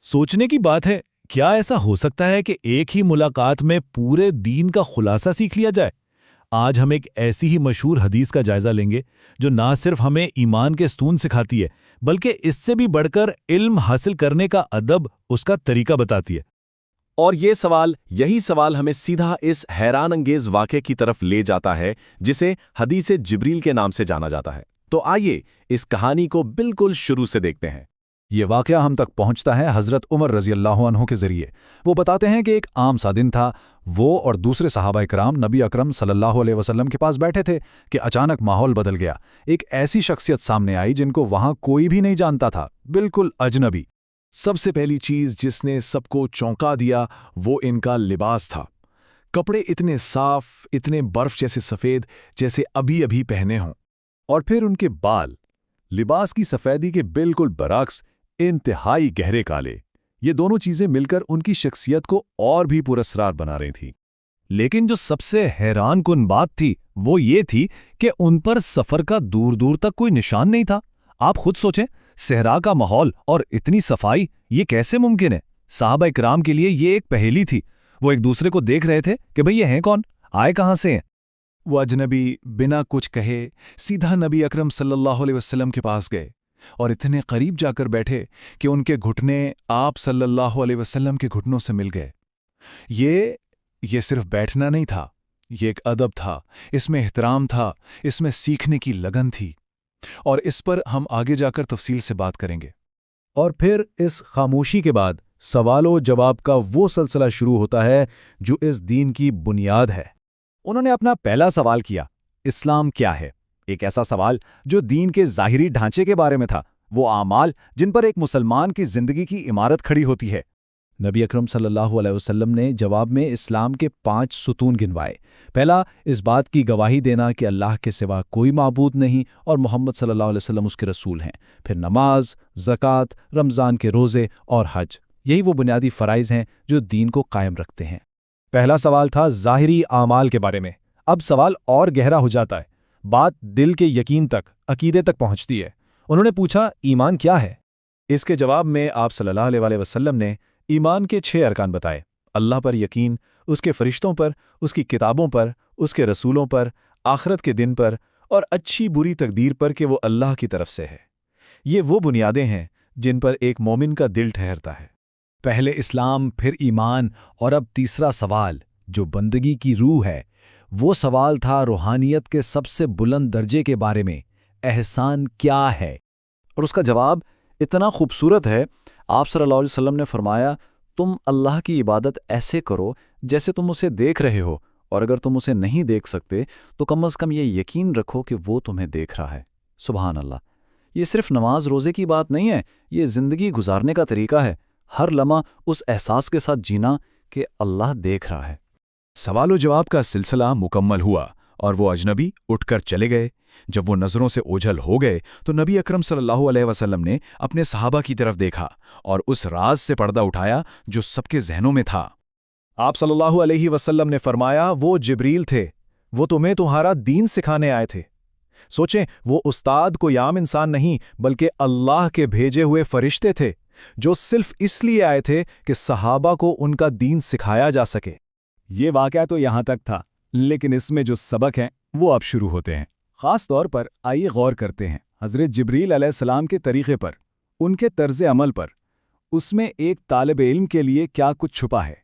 सोचने की बात है, क्या ऐसा हो सकता है कि एक ही मुलाकात में पूरे दीन का खुलासा सीख लिया जाए? आज हम एक ऐसी ही मशहूर हदीस का जायजा लेंगे जो ना सिर्फ हमें ईमान के स्तून सिखाती है, बल्कि इससे भी बढ़कर इल्म हासिल करने का अदब, उसका तरीका बताती है। और यही सवाल हमें सीधा इस हैरान अंगेज वाक़े की तरफ ले जाता है जिसे हदीस जिब्रील के नाम से जाना जाता है। तो आइए इस कहानी को बिल्कुल शुरू से देखते हैं। ये वाक़या हम तक पहुंचता है हज़रत उमर रज़ी अल्लाह अन्हु के ज़रिए। वो बताते हैं कि एक आम सा दिन था। वो और दूसरे सहाबा इकराम नबी अकरम सल्लल्लाहु अलैहि वसल्लम के पास बैठे थे कि अचानक माहौल बदल गया। एक ऐसी शख्सियत सामने आई जिनको वहाँ कोई भी नहीं जानता था, बिल्कुल अजनबी। सबसे पहली चीज़ जिसने सबको चौंका दिया वो इनका लिबास था। कपड़े इतने साफ, इतने बर्फ जैसे सफ़ेद, जैसे अभी अभी पहने हों। और फिर उनके बाल, लिबास की सफ़ेदी के बिल्कुल बरक्स, इंतहाई गहरे काले। ये दोनों चीज़ें मिलकर उनकी शख्सियत को और भी पुरस्कार बना रही थी। लेकिन जो सबसे हैरान कुन बात थी वो ये थी कि उन पर सफ़र का दूर दूर तक कोई निशान नहीं था। आप खुद सोचें, सहरा का माहौल और इतनी सफाई, ये कैसे मुमकिन है? साहबा इकराम के लिए ये एक पहेली थी। वो एक दूसरे को देख रहे थे कि भाई ये हैं कौन, आए कहाँ से हैं। वो अजनबी बिना कुछ कहे सीधा नबी अकरम सल्लल्लाहु अलैहि वसल्लम के पास गए और इतने करीब जाकर बैठे कि उनके घुटने आप सल्लल्लाहु अलैहि वसल्लम के घुटनों से मिल गए। ये सिर्फ बैठना नहीं था, ये एक अदब था, इसमें एहतराम था, इसमें सीखने की लगन थी। और इस पर हम आगे जाकर तफसील से बात करेंगे। और फिर इस खामोशी के बाद सवालों जवाब का वो सिलसिला शुरू होता है जो इस दीन की बुनियाद है। उन्होंने अपना पहला सवाल किया, इस्लाम क्या है? एक ऐसा सवाल जो दीन के ज़ाहिरी ढांचे के बारे में था, वो आमाल जिन पर एक मुसलमान की ज़िंदगी की इमारत खड़ी होती है। नबी अकरम सल्लल्लाहु अलैहि वसल्लम ने जवाब में इस्लाम के 5 सुतून गिनवाए। पहला, इस बात की गवाही देना कि अल्लाह के सिवा कोई माबूद नहीं और मोहम्मद सल्लल्लाहु अलैहि वसल्लम उसके रसूल हैं। फिर नमाज, ज़कात, रमज़ान के रोज़े और हज, यही वो बुनियादी फ़राइज़ हैं जो दीन को कायम रखते हैं। पहला सवाल था ज़ाहिरी आमाल के बारे में। अब सवाल और गहरा हो जाता है। बात दिल के यकीन तक, अकीदे तक पहुंचती है। उन्होंने पूछा, ईमान क्या है? इसके जवाब में आप सल्लल्लाहु अलैहि वसल्लम ने ईमान के 6 अरकान बताए। अल्लाह पर यकीन, उसके फरिश्तों पर, उसकी किताबों पर, उसके रसूलों पर, आखिरत के दिन पर और अच्छी बुरी तकदीर पर कि वो अल्लाह की तरफ से है। ये वो बुनियादें हैं जिन पर एक मोमिन का दिल ठहरता है। पहले इस्लाम, फिर ईमान, और अब तीसरा सवाल जो बंदगी की रूह है। वो सवाल था रूहानियत के सबसे बुलंद दर्जे के बारे में, एहसान क्या है? और उसका जवाब इतना खूबसूरत है। आप सल्लल्लाहु अलैहि वसल्लम ने फरमाया, तुम अल्लाह की इबादत ऐसे करो जैसे तुम उसे देख रहे हो, और अगर तुम उसे नहीं देख सकते तो कम अज़ कम ये यकीन रखो कि वो तुम्हें देख रहा है। सुभान अल्लाह। ये सिर्फ नमाज रोज़े की बात नहीं है, ये ज़िंदगी गुजारने का तरीका है। हर लम्हा उस एहसास के साथ जीना कि अल्लाह देख रहा है। सवाल जवाब का सिलसिला मुकम्मल हुआ और वो अजनबी उठकर चले गए। जब वो नज़रों से ओझल हो गए तो नबी अकरम सल्लल्लाहु अलैहि वसल्लम ने अपने सहाबा की तरफ देखा और उस राज से पर्दा उठाया जो सबके जहनों में था। आप सल्लल्लाहु अलैहि वसल्लम ने फरमाया, वो जिब्रील थे, वो तुम्हें तुम्हारा दीन सिखाने आए थे। सोचें, वो उस्ताद कोई आम इंसान नहीं बल्कि अल्लाह के भेजे हुए फरिश्ते थे जो सिर्फ इसलिए आए थे कि सहाबा को उनका दीन सिखाया जा सके। ये वाक़या तो यहाँ तक था, लेकिन इसमें जो सबक हैं वो अब शुरू होते हैं। ख़ास तौर पर आइए गौर करते हैं हज़रत जिब्रील अलैहिस्सलाम के तरीक़े पर, उनके तर्ज़ अमल पर। उसमें एक तालिब इल्म के लिए क्या कुछ छुपा है।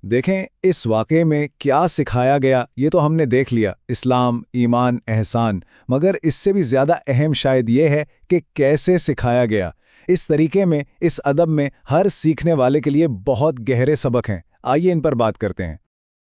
देखें, इस वाक़े में क्या सिखाया गया ये तो हमने देख लिया, इस्लाम, ईमान, एहसान, मगर इससे भी ज़्यादा अहम शायद ये है कि कैसे सिखाया गया। इस तरीके में, इस अदब में हर सीखने वाले के लिए बहुत गहरे सबक हैं। आइए इन पर बात करते हैं।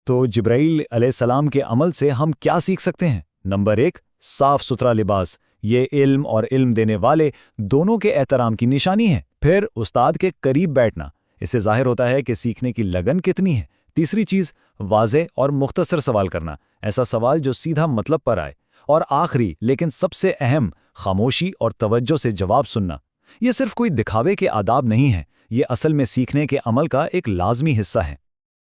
तो जिब्राईल अलैहिस्सलाम के अमल से हम क्या सीख सकते हैं? नंबर 1, साफ सुथरा लिबास। ये इल्म और इल्म देने वाले दोनों के एहतराम की निशानी है। फिर उस्ताद के करीब बैठना, इससे जाहिर होता है कि सीखने की लगन कितनी है। तीसरी चीज़, वाज़े और मुख्तसर सवाल करना, ऐसा सवाल जो सीधा मतलब पर आए। और आखिरी लेकिन सबसे अहम, खामोशी और तवज्जो से जवाब सुनना। ये सिर्फ कोई दिखावे के आदाब नहीं है, ये असल में सीखने के अमल का एक लाजमी हिस्सा है।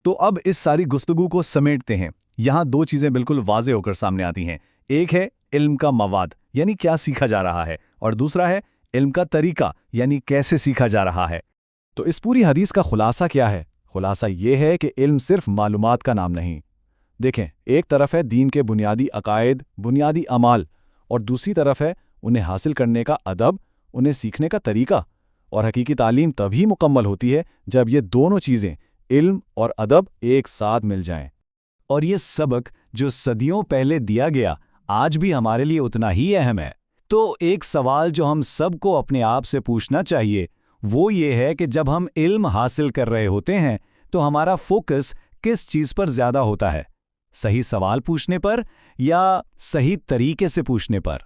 तो अब इस सारी गुफ्तगू को समेटते हैं। यहाँ 2 चीज़ें बिल्कुल वाज़े होकर सामने आती हैं। एक है इल्म का मवाद, यानी क्या सीखा जा रहा है, और दूसरा है इल्म का तरीका, यानी कैसे सीखा जा रहा है। تو اس پوری حدیث کا خلاصہ کیا ہے؟ خلاصہ یہ ہے کہ علم صرف معلومات کا نام نہیں۔ دیکھیں، ایک طرف ہے دین کے بنیادی عقائد، بنیادی اعمال، اور دوسری طرف ہے انہیں حاصل کرنے کا ادب، انہیں سیکھنے کا طریقہ۔ اور حقیقی تعلیم تبھی مکمل ہوتی ہے جب یہ دونوں چیزیں، علم اور ادب، ایک ساتھ مل جائیں۔ اور یہ سبق جو صدیوں پہلے دیا گیا آج بھی ہمارے لیے اتنا ہی اہم ہے۔ تو ایک سوال جو ہم سب کو اپنے آپ سے پوچھنا چاہیے وہ یہ ہے کہ جب ہم علم حاصل کر رہے ہوتے ہیں تو ہمارا فوکس کس چیز پر زیادہ ہوتا ہے؟ صحیح سوال پوچھنے پر یا صحیح طریقے سے پوچھنے پر؟